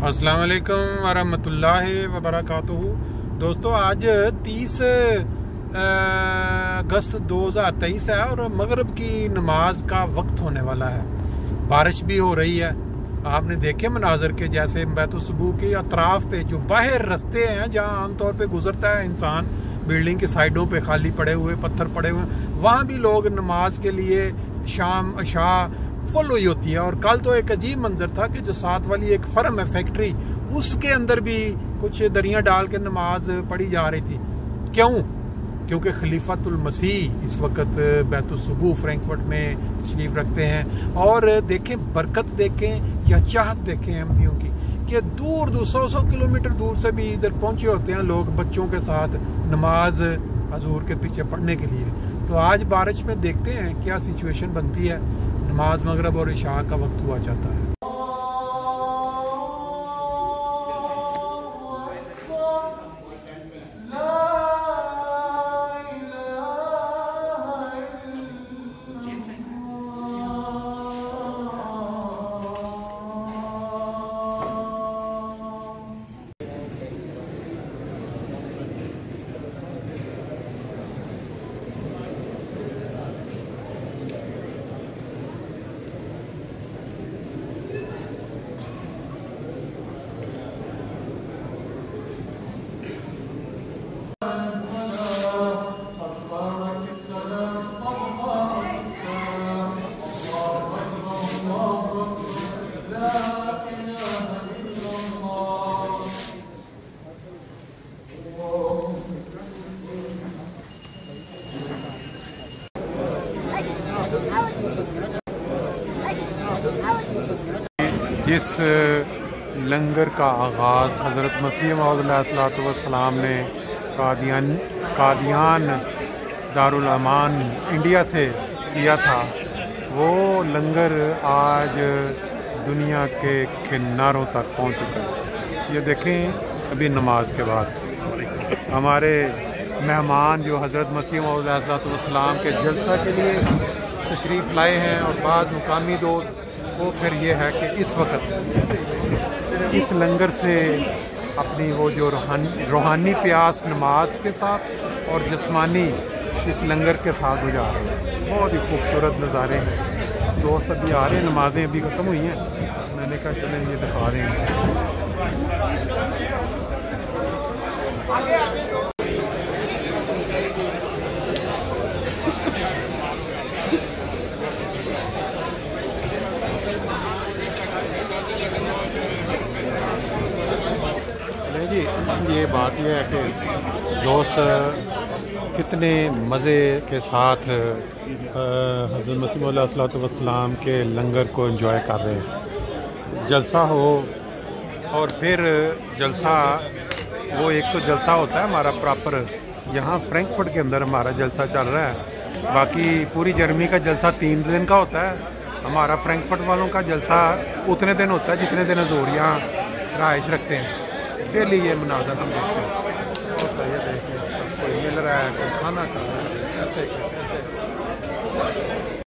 अस्सलाम वालेकुम वरहमतुल्लाहि वबरकातुहू। दोस्तों आज 30 अगस्त 2023 है और मगरिब की नमाज का वक्त होने वाला है। बारिश भी हो रही है। आपने देखे मनाजर के, जैसे बैतुल-सुबूह के अतराफ पे जो बाहर रास्ते हैं जहाँ आमतौर पे गुजरता है इंसान, बिल्डिंग की साइडों पे खाली पड़े हुए पत्थर पड़े हुए, वहाँ भी लोग नमाज के लिए शाम अशा फुल हुई होती है। और कल तो एक अजीब मंजर था कि जो साथ वाली एक फर्म है फैक्ट्री, उसके अंदर भी कुछ दरियां डाल के नमाज पढ़ी जा रही थी। क्यों? क्योंकि खलीफतुल मसीह इस वक्त बैतुल-सुबूह फ्रैंकफर्ट में तशरीफ रखते हैं। और देखें, बरकत देखें या चाहत देखें अहमदियों की कि दूर दूर 100 किलोमीटर दूर से भी इधर पहुंचे होते हैं लोग बच्चों के साथ नमाज हजूर के पीछे पढ़ने के लिए। तो आज बारिश में देखते हैं क्या सिचुएशन बनती है। नमाज मगरिब और इशा का वक्त हुआ जाता है। जिस लंगर का आगाज़ हज़रत मसीह मौऊद अलैहिस्सलाम ने कादियान दारुल अमान इंडिया से किया था, वो लंगर आज दुनिया के किनारों तक पहुंच चुका है। ये देखें, अभी नमाज के बाद हमारे मेहमान जो हज़रत मसीह मौऊद अलैहिस्सलाम के जलसा के लिए तशरीफ़ लाए हैं और बाद मुकामी दोस्त, वो फिर ये है कि इस वक्त इस लंगर से अपनी वो जो रूहानी प्यास नमाज के साथ और जिस्मानी इस लंगर के साथ गुजार रहे हैं। बहुत ही खूबसूरत नज़ारे हैं। दोस्त अभी आ रहे हैं, नमाजें अभी ख़त्म हुई हैं। मैंने कहा चलें ये दिखा रहे हैं। जी, ये बात यह है कि दोस्त कितने मज़े के साथ हज़रत मसीह मौऊद अलैहिस्सलाम के लंगर को एंजॉय कर रहे हैं। जलसा हो और फिर जलसा, वो एक तो जलसा होता है हमारा प्रॉपर यहाँ फ्रैंकफर्ट के अंदर हमारा जलसा चल रहा है। बाकी पूरी जर्मनी का जलसा 3 दिन का होता है। हमारा फ्रैंकफर्ट वालों का जलसा उतने दिन होता है जितने दिन हजूर यहाँ रहाइश रखते हैं। डेली ये मुनाज़र हम देखते हैं। बहुत सही है, देखिए कोई मिल रहा है, कोई खाना खा रहा है, ऐसे